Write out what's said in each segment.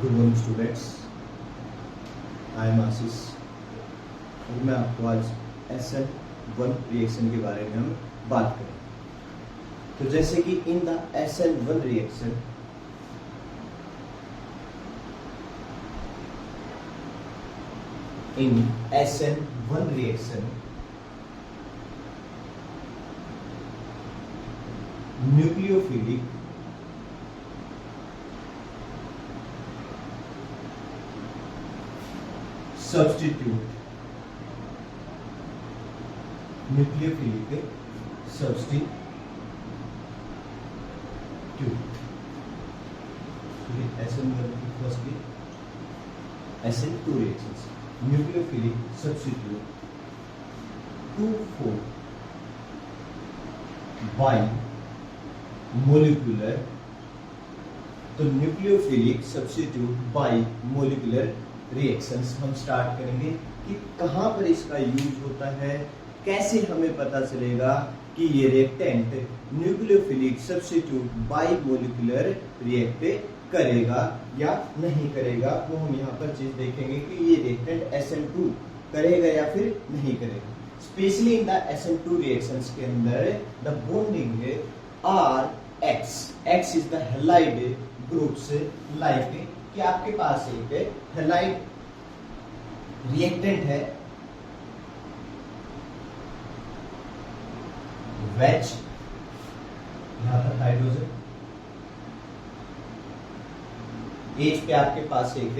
Good morning students, I am Ashish और मैं आपको आज SN1 रिएक्शन के बारे में हम बात करें। तो जैसे कि in the SN1 reaction nucleophilic substitute SN1 की firstly SN2 reactions nucleophilic substitute 2,4 bimolecular। तो न्यूक्लियोफिलिक सब्स्टिट्यूट बाइमोलिकुलर रिएक्शंस हम स्टार्ट करेंगे कि कहाँ पर इसका यूज होता है, कैसे हमें पता चलेगा कि ये रिएक्टेंट न्यूक्लियोफिलिक सब्स्टिट्यूट बाइमोलिकुलर रिएक्ट करेगा या नहीं करेगा। वो हम यहाँ पर चीज देखेंगे कि ये रिएक्टेंट SN2 करेगा या फिर नहीं करेगा। Specially in the SN2 reactions के अंदर the bonding X is the halide groups, like कि आपके पास एक हैलाइड रिएक्टेंट है वेज, यहां पर हाइड्रोजन, एज पे आपके पास एक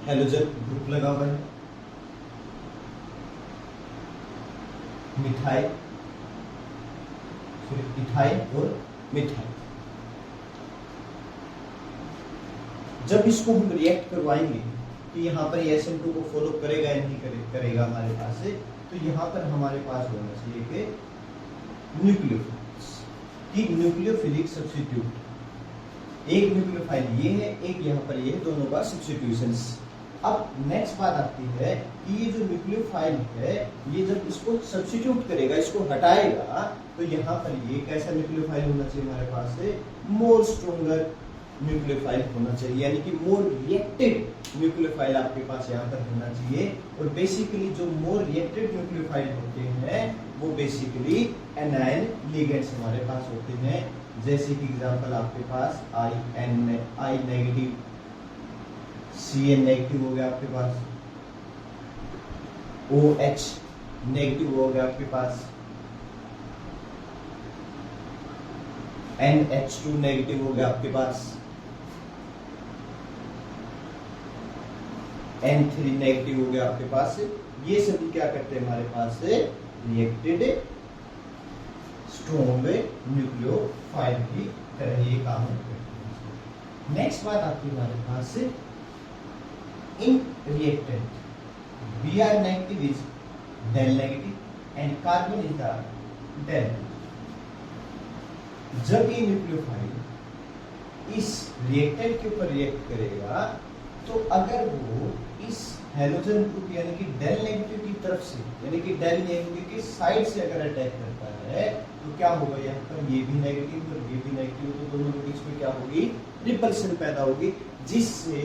हेलोजन ग्रुप लगा हुआ है, मिथाइल, इथाइल और मिथाइल। जब इसको हम रिएक्ट करवाएंगे कि यहाँ पर SN2 को फॉलो करेगा या नहीं करेगा हमारे पास से, तो यहाँ पर हमारे पास होना चाहिए कि न्यूक्लियोफिलिक सब्स्टिट्यूट, एक न्यूक्लियोफाइल ये है, एक यहाँ पर ये है, दोनों का सब्स्टिट्यूशंस। अब नेक्स्ट बात आती है कि ये जो न्यूक्लियोफाइल है ये जब इसको सब्स्टिट्यूट करेगा, इसको हटाएगा, तो यहाँ पर ये कैसा न्यूक्लियोफाइल होना चाहिए हमारे पास से, मोर स्ट्रोंगर न्यूक्लियोफाइल होना चाहिए, यानी कि मोर रिएक्टेड न्यूक्लियोफाइल आपके पास यहाँ पर होना चाहिए। और बेसिकली जो मोर रिएक्टेड न्यूक्लियोफाइल होते हैं वो बेसिकली एनायन लिगेंड्स हमारे पास होते हैं। जैसे कि एग्जांपल आपके पास I नेगेटिव, Cn नेगेटिव हो गया आपके पास, OH नेगेटिव हो गया आपके पास, NH2 नेगेटिव हो गया आपके पास, N3 नेगेटिव हो गया आपके पास। ये सभी क्या करते हैं हमारे पास से रिएक्टेड स्ट्रॉन्ग न्यूक्लियोफाइल की तरह ये काम करते हैं। नेक्स्ट बात आती है हमारे पास से इन reactant Br negative is del negative and carbon is the del. जब ये न्यूक्लियोफाइल इस रिएक्टेंट के ऊपर रिएक्ट करेगा तो अगर वो इस हैलोजन ग्रुप यानी कि डेल नेगेटिव की तरफ से, यानी कि डेल नेगेटिव की साइड से अगर अटैक करता है तो क्या होगा, यहाँ पर ये भी नेगेटिव और ये भी नेगेटिव, तो दोनों के बीच में क्या होगी, रिपल्शन पैदा होगी, जिससे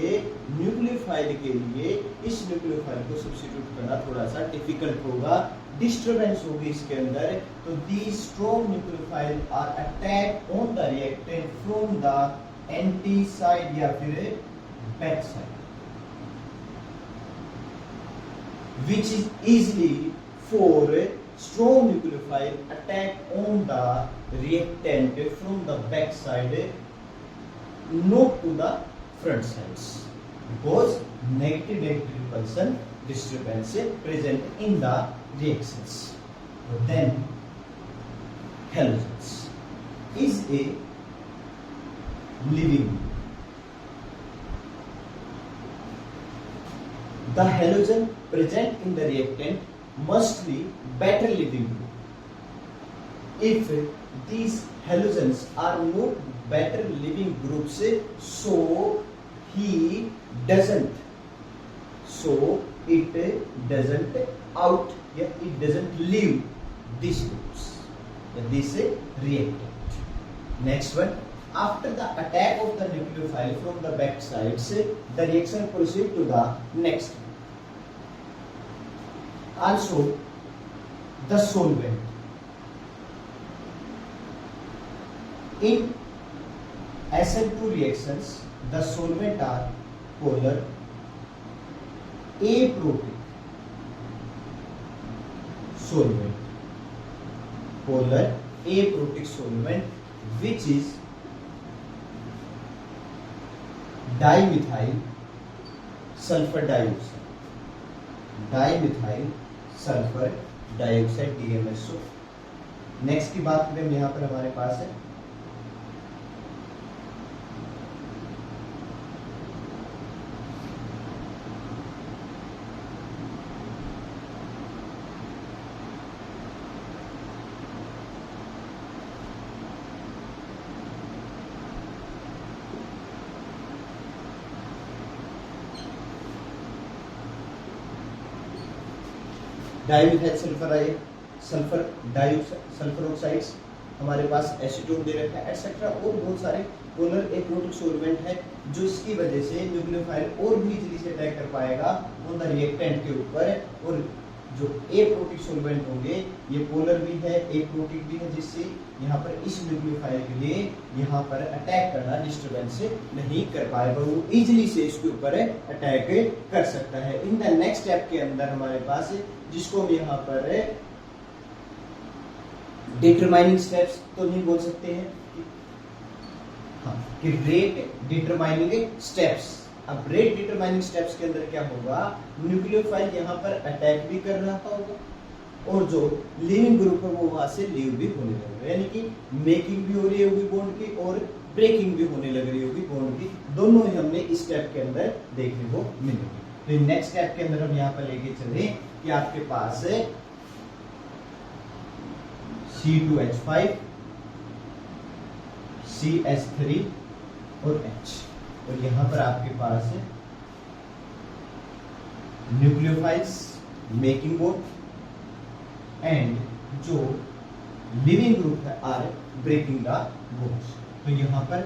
न्यूक्लियोफाइल के लिए इस न्यूक्लियोफाइल को सब्स्टिट्यूट करना थोड़ा सा डिफिकल्ट होगा, डिस्टर्बेंस होगी इसके अंदर। तो these strong nucleophile are attack on the reactant from the anti side या फिर back side, which is easily for strong nucleophile attack on the reactant from the back side, not to the front sides, because negative repulsion disturbance present in the reactions. Then halogens is a living. The halogen present in the reactant must be better living group. If these halogens are not better living groups, so it doesn't leave these groups, this reactant. Next one, after the attack of the nucleophile from the back sides, the reaction proceed to the next. Also, the solvent. In SN2 reactions, the solvent are polar aprotic solvent, polar aprotic solvent, which is dimethyl sulfur dioxide, dimethyl sulfur dioxide DMSO। Next की बात करें यहाँ पर हमारे पास है dimethyl sulphur sulphur oxides, हमारे पास acetone दे रखा है एटसेट्रा, और बहुत सारे पोलर एप्रोटिक सोलवेंट है जो इसकी वजह से न्यूक्लियोफाइल और भी इजीली से अटैक कर पाएगा ऑन द रिएक्टेंट के ऊपर। और जो एप्रोटिक सोलवेंट होंगे ये पोलर भी है एप्रोटिक भी है, जिससे यहाँ पर इस न्यूक्लियोफाइल के लिए यहाँ पर अटैक करना डिस्टर्बेंस नहीं कर पाएगा, वो इजीली से इसके ऊपर अटैक कर सकता है। इन द नेक्स्ट स्टेप के अंदर हमारे पास जिसको हम यहाँ पर डिटरमाइनिंग स्टेप्स तो नहीं बोल सकते हैं कि रेट डिटरमाइनिंग स्टेप्स। अब रेट डिटरमाइनिंग स्टेप्स के अंदर क्या होगा, न्यूक्लियोफाइल यहाँ पर अटैक भी कर रहा होगा और जो लिविंग ग्रुप है वो वहां से लीव भी होने लगेगा, यानी कि मेकिंग भी हो रही होगी बॉन्ड की और ब्रेकिंग भी होने लग रही होगी बॉन्ड की, दोनों ही हमने इस स्टेप के अंदर देखने को मिलेगी। तो नेक्स्ट स्टेप के अंदर हम यहाँ पर लेके चले कि आपके पास है C2H5 CH3 और H, और यहाँ पर आपके पास है न्यूक्लियोफाइल्स मेकिंग बॉन्ड एंड जो लिविंग ग्रुप है आर ब्रेकिंग द बॉन्ड्स। तो यहाँ पर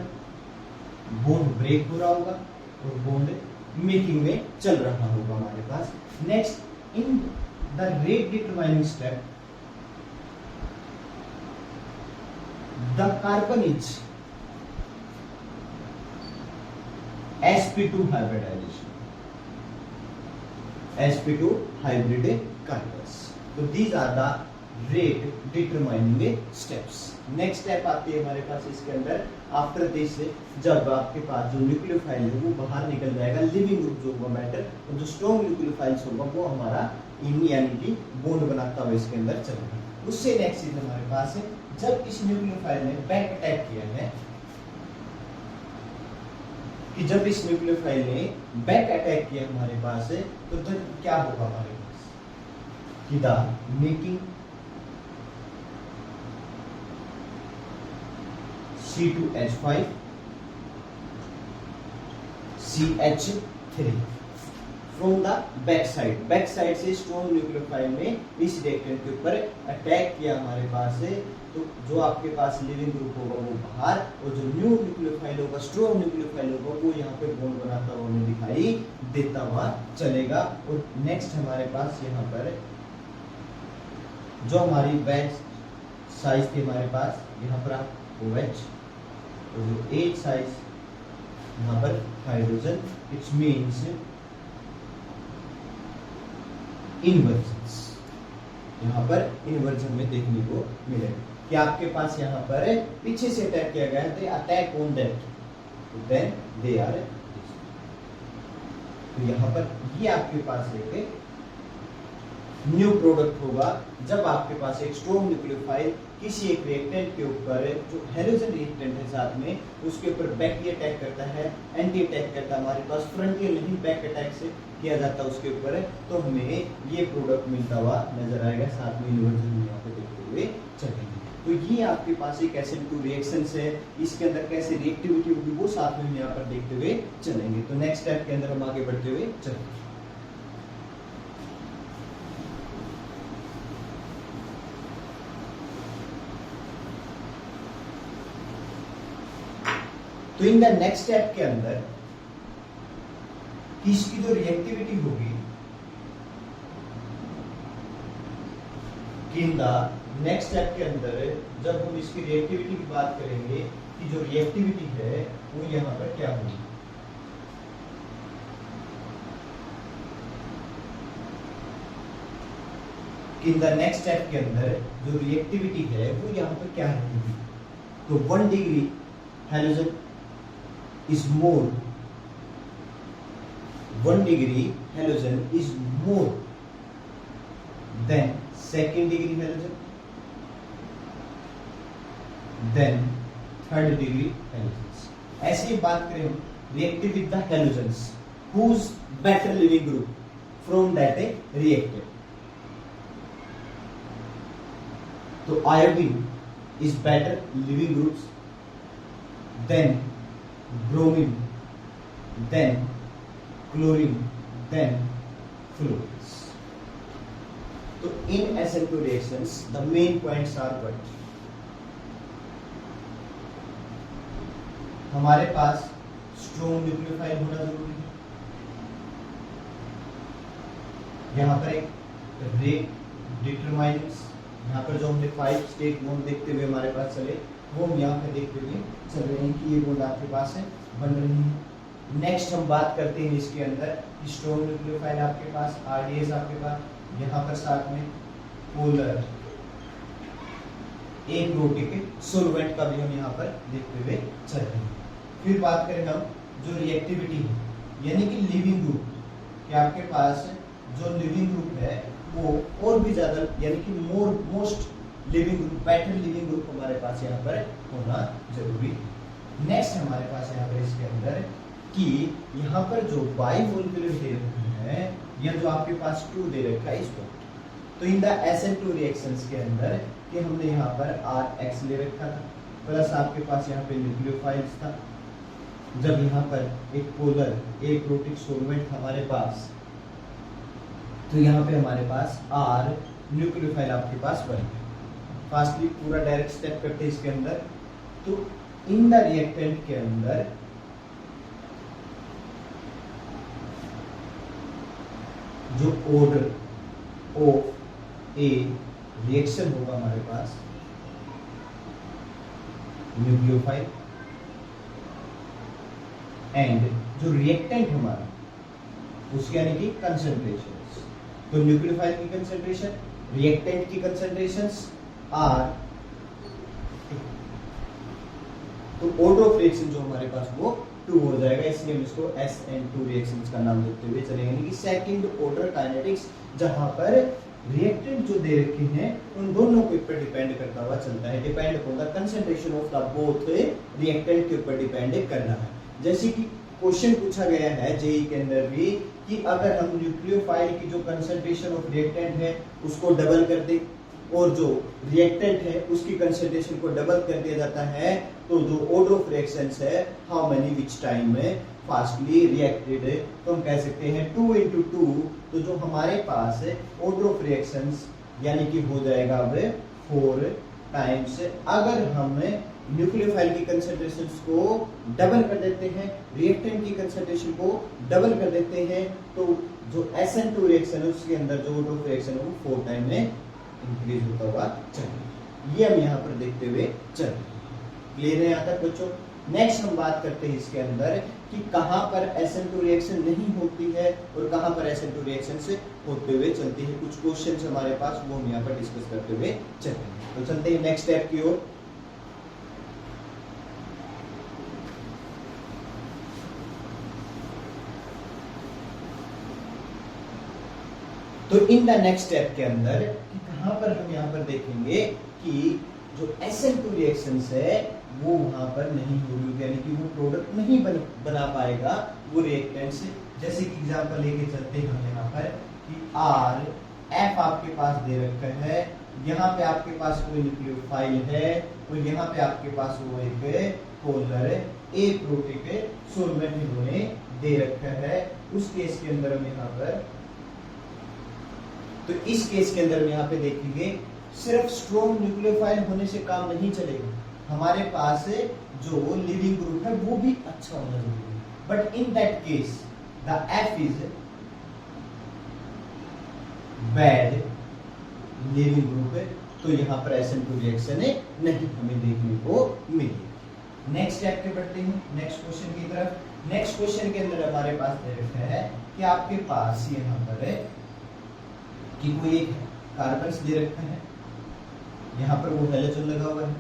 बॉन्ड ब्रेक हो रहा होगा और बॉन्ड मेकिंग में चल रहा होगा हमारे पास। Next in the rate determining step the carbon is sp2 hybridization, sp2 hybrid carbons। तो these are the rate determining steps। Next step आती है हमारे पास इसके अंदर आफ्टर दिस, जब आपके पास जो न्यूक्लियोफाइल है वो बाहर निकल जाएगा, लिविंग ग्रुप जो होगा मैटर, और जो स्ट्रॉन्ग न्यूक्लियोफाइल्स होगा वो हमारा इन यानी कि बॉन्ड बनाता हुआ इसके अंदर चलेगा। उससे नेक्स्ट चीज हमारे पास है जब इस न्यूक्लियोफाइल ने बैक अटैक किया है, कि जब इस न्यूक्लियोफाइल ने बैक अटैक किया हमारे पास है तो क्या होगा हमारे पास कि the making C2H5 CH3 from the back side से स्ट्रॉन्ग न्यूक्लियोफाइल ने इस रिएक्टेंट के ऊपर अटैक किया हमारे पास है, तो जो आपके पास लिविंग ग्रुप होगा वो बाहर, और जो न्यू न्यूक्लियोफाइल होगा स्ट्रॉन्ग न्यूक्लियोफाइल होगा वो यहाँ पे बॉन्ड बनाता हुआ हमें दिखाई देता हुआ चलेगा। और नेक्स्ट हमारे पास यहाँ पर जो हमारी वेज साइज थी हमारे पास यहाँ पर आप OH, और जो H साइज यहाँ पर हाइड्रोजन, इट्स मीन्स इन्वर्जन्स, यहाँ पर इन्वर्जन में देखने को मिलेगा कि आपके पास यहाँ पर पीछे से अटैक किया गया है, attack on that, then they are. तो यहाँ पर ये आपके पास एक न्यू प्रोडक्ट होगा जब आपके पास एक स्ट्रॉन्ग न्यूक्लियोफाइल किसी एक रिएक्टेंट के ऊपर जो हैलोजन रिएक्टेंट है साथ में उसके ऊपर बैक अटैक करता है, एंटी अटैक करता है, हमारे पास फ्रंटियल नहीं बैक अटैक से किया जाता है उसके ऊपर, तो हमें ये प्रोडक्ट मिलता हुआ नजर आएगा, साथ में इन्वर्जन यहाँ पे देखते हुए चलेंगे। तो ये आपके पास एक SN2 रिएक्शंस है, इसके अंदर कैसे रिएक्टिविटी होगी वो साथ में हम यहाँ पर देखते हुए चलेंगे। तो नेक्स्ट स्टेप के अंदर हम आगे बढ़ते हुए चलेंगे। तो इन द नेक्स्ट स्टेप के अंदर इसकी जो रिएक्टिविटी होगी, इन द नेक्स्ट स्टेप के अंदर जब हम इसकी रिएक्टिविटी की बात करेंगे कि जो रिएक्टिविटी है वो यहां पर क्या होगी, इन द नेक्स्ट स्टेप के अंदर जो रिएक्टिविटी है वो यहां पर क्या होगी। तो 1 degree halogen is more, 1 degree halogen is more than 2nd degree halogen, then 3rd degree halogens. ऐसे ही बात करें reactive with the halogens whose better living group from that reacted. तो iodine is better living groups then bromine, then chlorine, then fluorines. So in SN2 reactions, the main points are what? हमारे पास strong nucleophile होना जरूरी है। यहाँ पर एक rate डिटरमाइनेंट्स, यहाँ पर जो हमने 5 स्टेट बॉन्ड देखते हुए हमारे पास चले वो हम यहाँ पे देखते हुए चल रहे हैं कि ये बॉन्ड आपके पास है, बन रही है। नेक्स्ट हम बात करते हैं इसके अंदर स्ट्रॉन्ग न्यूक्लियोफाइल आपके पास, आरडीएस आपके पास, यहाँ पर साथ में पोलर एप्रोटिक सॉल्वेंट का भी हम यहाँ पर देखते हुए चल रहे हैं। फिर बात करें हम जो रिएक्टिविटी है यानी कि लिविंग ग्रुप, कि आपके पास जो लिविंग ग्रुप है वो और भी ज्यादा यानी कि most leaving group, better leaving group हमारे पास यहाँ पर होना जरूरी है। नेक्स्ट हमारे पास यहाँ पर इसके अंदर कि यहाँ पर जो बाइमोलिक्यूलर दे रखा है या जो आपके पास 2 दे रखा है इसको, तो इन द SN2 रिएक्शंस के अंदर कि हमने यहाँ पर RH ले रखा था प्लस आपके पास यहाँ पे न्यूक्लियोफाइल्स था। जब यहाँ पर एक पोलर एप्रोटिक सॉल्वेंट हमारे पास, तो यहाँ पे हमारे पास R न्यूक्लियोफाइल आपके पास बन गया। फास्टली पूरा डायरेक्ट स्टेप करते हैं इसके अंदर। तो इन द रिएक्टेंट के अंदर जो ऑर्डर ऑफ ए रिएक्शन होगा हमारे पास न्यूक्लियोफाइल एंड जो रिएक्टेंट हमारा उसके यानी कि कंसंट्रेशन, तो न्यूक्लियोफाइल की कंसंट्रेशन, रिएक्टेंट की कंसंट्रेशंस आर, तो ऑर्डर ऑफ रिएक्शन जो हमारे पास वो 2 हो जाएगा, इसलिए हम इसको SN2 रिएक्शंस का नाम देते हुए चलेंगे, यानी कि सेकंड ऑर्डर काइनेटिक्स, जहां पर रिएक्टेंट जो दे रखे हैं उन दोनों के ऊपर डिपेंड करता हुआ चलता है, depend upon the concentration of the both reactant के ऊपर डिपेंड कर रहा है। जैसे कि क्वेश्चन पूछा गया है जेई के अंदर भी कि अगर हम न्यूक्लियोफाइल की जो कंसंट्रेशन ऑफ रिएक्टेंट है उसको डबल कर दे और जो रिएक्टेंट है उसकी कंसंट्रेशन को डबल कर दिया जाता है, तो जो ऑर्डर ऑफ रिएक्शंस है हाउ मेनी विच टाइम में फास्टली रिएक्टेड, तो हम कह सकते हैं 2 into 2, तो जो हमारे पास है ऑर्डर ऑफ रिएक्शंस यानी कि हो जाएगा अब 4 टाइम्स। अगर हम न्यूक्लियोफाइल की कंसंट्रेशन को डबल कर देते हैं, रिएक्टेंट की कंसंट्रेशन को डबल कर देते हैं, तो जो SN2 रिएक्शन है उसके अंदर जो ऑर्डर ऑफ रिएक्शन है वो 4 टाइम में इंक्रीज होता हुआ चलेगा। ये हम यहाँ पर देखते हुए चल रहे हैं। क्लियर है यहाँ तक बच्चों? नेक्स्ट हम बात करते हैं इसके अंदर कि कहां पर SN2 रिएक्शन नहीं होती है और कहां पर SN2 रिएक्शन से होते हुए चलती है। कुछ क्वेश्चंस हमारे पास वो हम यहाँ पर डिस्कस करते हुए चलते हैं। तो चलते हैं नेक्स्ट स्टेप की ओर। तो इन द नेक्स्ट स्टेप के अंदर कि कहां पर हम यहाँ पर देखेंगे कि जो SN2 रिएक्शंस है वो वहां पर नहीं होगी, यानी कि वो प्रोडक्ट नहीं बना पाएगा वो रिएक्टेंट से। जैसे कि एग्जांपल लेके चलते हैं हम यहाँ पर कि RF आपके पास दे रखा है, यहाँ पे आपके पास कोई न्यूक्लियोफाइल है और यहाँ पे आपके पास वो एक पोलर एप्रोटिक सॉल्वेंट इन्होंने दे रखा है। उस केस के अंदर हम यहाँ पर, तो इस केस के अंदर हम यहाँ पे देखेंगे सिर्फ स्ट्रॉन्ग न्यूक्लियोफाइल होने से काम नहीं चलेगा, हमारे पास जो लिविंग ग्रुप है वो भी अच्छा होना जरूरी है, but in that case the F is bad leaving group है, तो यहाँ पर SN2 रिएक्शन नहीं हमें देखने को मिलेगी। नेक्स्ट स्टेप के बढ़ते हैं नेक्स्ट क्वेश्चन की तरफ। नेक्स्ट क्वेश्चन के अंदर हमारे पास दे रखा है कि आपके पास यहाँ पर है कि कोई एक कार्बन दे रखा है, यहाँ पर वो हैलोजन लगा हुआ है,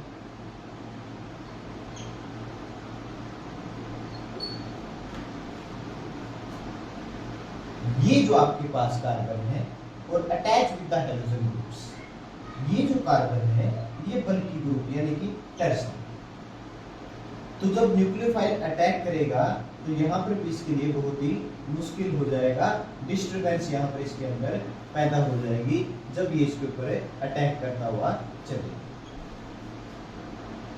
ये जो आपके पास कार्बन है और attach with the halogen groups, ये जो कार्बन है ये बल्कि ग्रुप यानी कि टर्स। तो जब न्यूक्लियोफाइल अटैक करेगा तो यहाँ पर भी इसके लिए बहुत ही मुश्किल हो जाएगा, डिस्टरबेंस यहाँ पर इसके अंदर पैदा हो जाएगी जब ये इसके ऊपर अटैक करता हुआ चलेगा।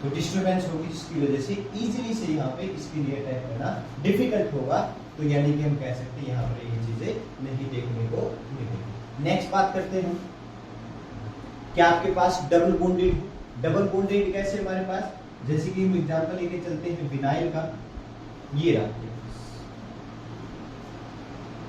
तो डिस्टरबेंस होगी जिसकी वजह से इजीली से यहाँ पे इसके लिए अटैक करना डिफिकल्ट होगा, तो यानी कि हम कह सकते हैं यहाँ पर ये चीजें नहीं देखने को मिलेगी। नेक्स्ट बात करते हैं क्या आपके पास डबल बॉन्डेड कैसे हमारे पास, जैसे कि हम एग्जांपल लेके चलते हैं विनाइल का, ये रहा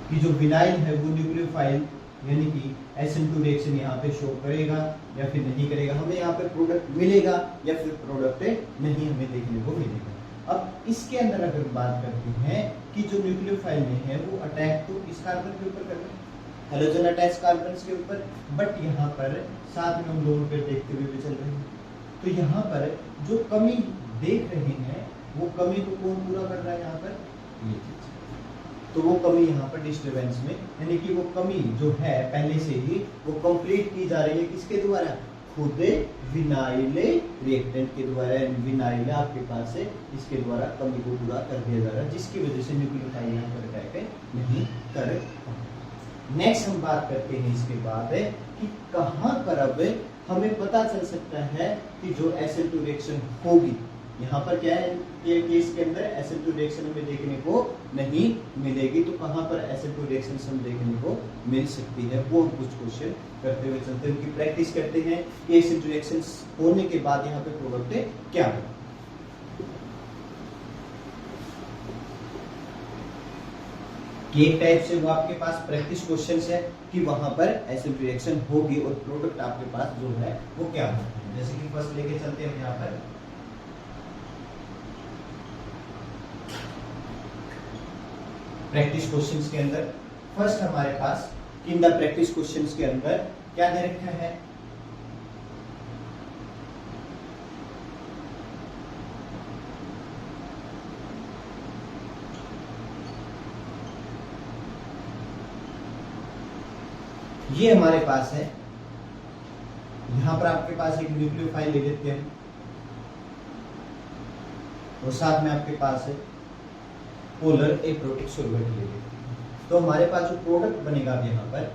कि जो विनाइल है वो न्यूक्लियोफाइल यानी कि SN2 रिएक्शन यहाँ पे शो करेगा या फिर नहीं करेगा, हमें यहाँ पे प्रोडक्ट मिलेगा या फिर प्रोडक्ट नहीं हमें देखने को मिलेगा। अब इसके अंदर अगर बात करते हैं कि जो न्यूक्लियोफाइल में है वो अटैक तो इस कार्बन के ऊपर कर रहे हैं, हैलोजन अटैच कार्बन के ऊपर, बट यहाँ पर साथ में हम लोन पेयर देखते हुए भी चल रहे हैं। तो यहाँ पर जो कमी देख रहे हैं वो कमी को कौन पूरा कर रहा है यहाँ पर, ये चीज। तो वो कमी यहाँ पर डिस्टरबेंस में यानी कि वो कमी जो है पहले से ही वो कंप्लीट की जा रही है किसके द्वारा, खुद विनाइल रिएक्टेंट के द्वारा। विनाइल आपके पास है इसके द्वारा कमी को पूरा कर दिया जा रहा है, जिसकी वजह से न्यूक्लियोफाइल यहाँ पर अटैक नहीं कर। नेक्स्ट हम बात करते हैं इसके बाद है कि कहां पर अब हमें पता चल सकता है कि जो SN2 रिएक्शन होगी। यहाँ पर क्या है कि केस के अंदर SN2 रिएक्शन हमें देखने को नहीं मिलेगी, तो कहां पर SN2 रिएक्शन हम देखने को मिल सकती है वो हम कुछ क्वेश्चन करते हुए चलते हैं, उनकी प्रैक्टिस करते हैं कि SN2 रिएक्शन होने के बाद यहाँ पे प्रोडक्ट क्या होगा। कि एक टाइप से वो आपके पास प्रैक्टिस क्वेश्चंस है कि वहां पर SN2 रिएक्शन होगी और प्रोडक्ट आपके पास जो है वो क्या होता है। जैसे कि फर्स्ट लेके चलते हैं यहाँ पर प्रैक्टिस क्वेश्चंस के अंदर। फर्स्ट हमारे पास इन द प्रैक्टिस क्वेश्चंस के अंदर क्या दे रखा है, ये हमारे पास है, यहां पर आपके पास एक न्यूक्लियोफाइल ले लेते हैं और साथ में आपके पास है पोलर एप्रोटिक सॉल्वेंट ले लेते हैं। तो हमारे पास जो प्रोडक्ट बनेगा यहां पर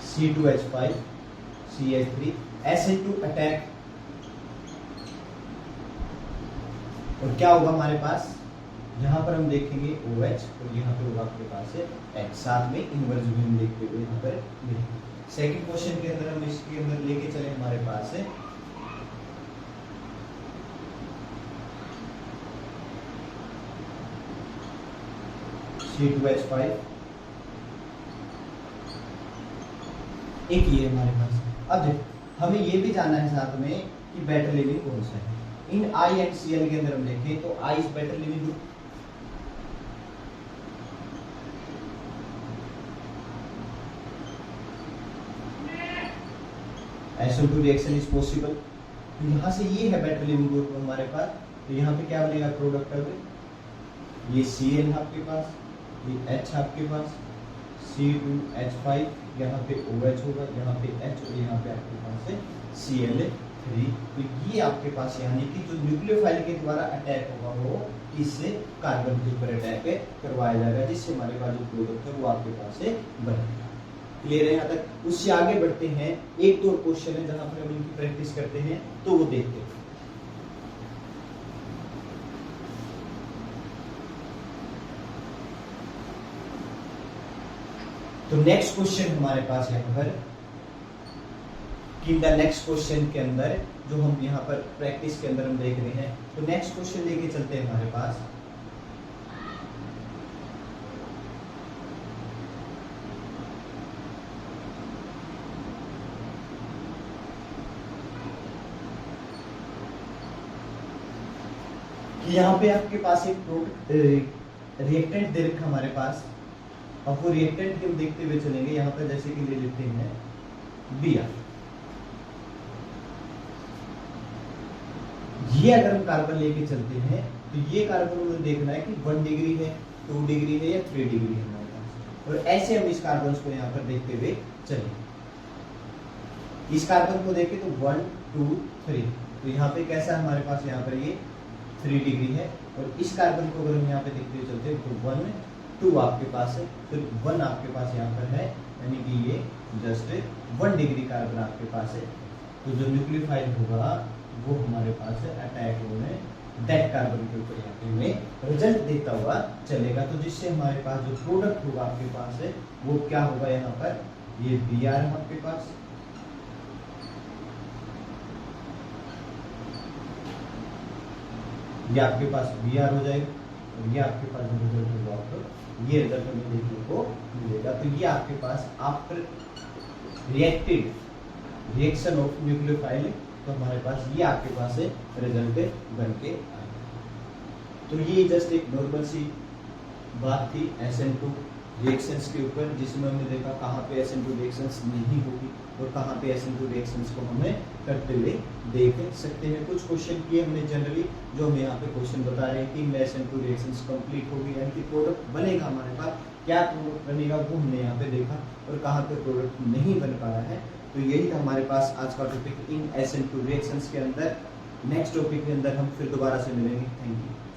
C2H5 CH3 SN2 अटैक, और क्या होगा हमारे पास, यहाँ पर हम देखेंगे OH और यहाँ पर होगा आपके पास है H, साथ में इनवर्स भी हम देखते हुए यहाँ पर मिलेंगे। सेकंड क्वेश्चन के अंदर हम इसके अंदर लेके चले हमारे पास है C2H5, एक ये हमारे पास। अब देखो हमें ये भी जानना है साथ में कि बेटर लिविंग कौन सा है। इन I एंड Cl के अंदर हम देखें तो I is better leaving group, SN2 reaction is possible. तो यहाँ से ये है बेटर लिविंग ग्रुप हमारे पास, तो यहाँ पे क्या बनेगा प्रोडक्ट अब ये Cl आपके पास, ये H आपके पास, C2H5, यहाँ पे OH होगा, यहाँ पे H और यहाँ पे आपके पास है Cl3। तो ये आपके पास यानी कि जो न्यूक्लियोफाइल के द्वारा अटैक होगा वो इससे कार्बन के ऊपर अटैक करवाया जाएगा, जिससे हमारे पास जो प्रोडक्ट है वो आपके पास है बनेगा। क्लियर है यहाँ तक। उससे आगे बढ़ते हैं, एक दो क्वेश्चन है जहां पर हम इनकी प्रैक्टिस करते हैं तो वो देखते हैं। तो नेक्स्ट क्वेश्चन हमारे पास यहाँ पर कि द नेक्स्ट क्वेश्चन के अंदर जो हम यहाँ पर प्रैक्टिस के अंदर हम देख रहे हैं, तो नेक्स्ट क्वेश्चन लेके चलते हैं हमारे पास। कि यहाँ पे आपके पास एक रिएक्टेंट दे रखा हमारे पास, और वो रिएक्टेंट की हम देखते हुए चलेंगे। यहाँ पर जैसे कि ले लेते हैं Br। ये अगर हम कार्बन लेके चलते हैं तो ये कार्बन हमें देखना है कि 1 डिग्री है, 2 डिग्री है या 3 डिग्री है हमारे पास, और ऐसे हम इस कार्बन को यहाँ पर देखते हुए चलेंगे। इस कार्बन को देखें तो 1 2 3, तो यहाँ पे कैसा है हमारे पास, यहाँ पर ये 3 डिग्री है, और इस कार्बन को अगर हम यहाँ पे देखते हुए चलते हैं तो 1 2 आपके पास है, फिर 1 आपके पास यहाँ पर है, यानी कि ये जस्ट 1 डिग्री कार्बन आपके पास है। तो जो न्यूक्लियोफाइल होगा वो हमारे पास अटैक होने दैट कार्बन के ऊपर यहाँ पे हमें रिजल्ट देता हुआ चलेगा। तो जिससे हमारे पास जो प्रोडक्ट होगा आपके पास है वो क्या होगा, यहाँ पर ये Br है आपके पास, ये आपके पास Br हो जाएगा, और ये आपके पास जो रिजल्ट होगा तो ये रिजल्ट हमें देखने को मिलेगा। तो ये आपके पास after reacted reaction of nucleophile, तो हमारे पास ये आपके पास है रिजल्ट बन के आएगा। तो ये जस्ट एक नॉर्मल सी बात थी SN2 रिएक्शंस के ऊपर, जिसमें हमने देखा कहाँ पे SN2 रिएक्शंस नहीं होगी और कहाँ पे SN2 रिएक्शंस को हमें करते हुए देख सकते हैं। कुछ क्वेश्चन किए हमने जनरली, जो हमें यहाँ पे क्वेश्चन बता रहे हैं कि SN2 रिएक्शंस कंप्लीट होगी, यानी कि प्रोडक्ट बनेगा हमारे पास, क्या प्रोडक्ट बनेगा वो हमने यहाँ पे देखा, और कहाँ पे प्रोडक्ट नहीं बन पा रहा है। तो यही था हमारे पास आज का टॉपिक इन SN2 रिएक्शंस के अंदर। नेक्स्ट टॉपिक के अंदर हम फिर दोबारा से मिलेंगे। Thank you.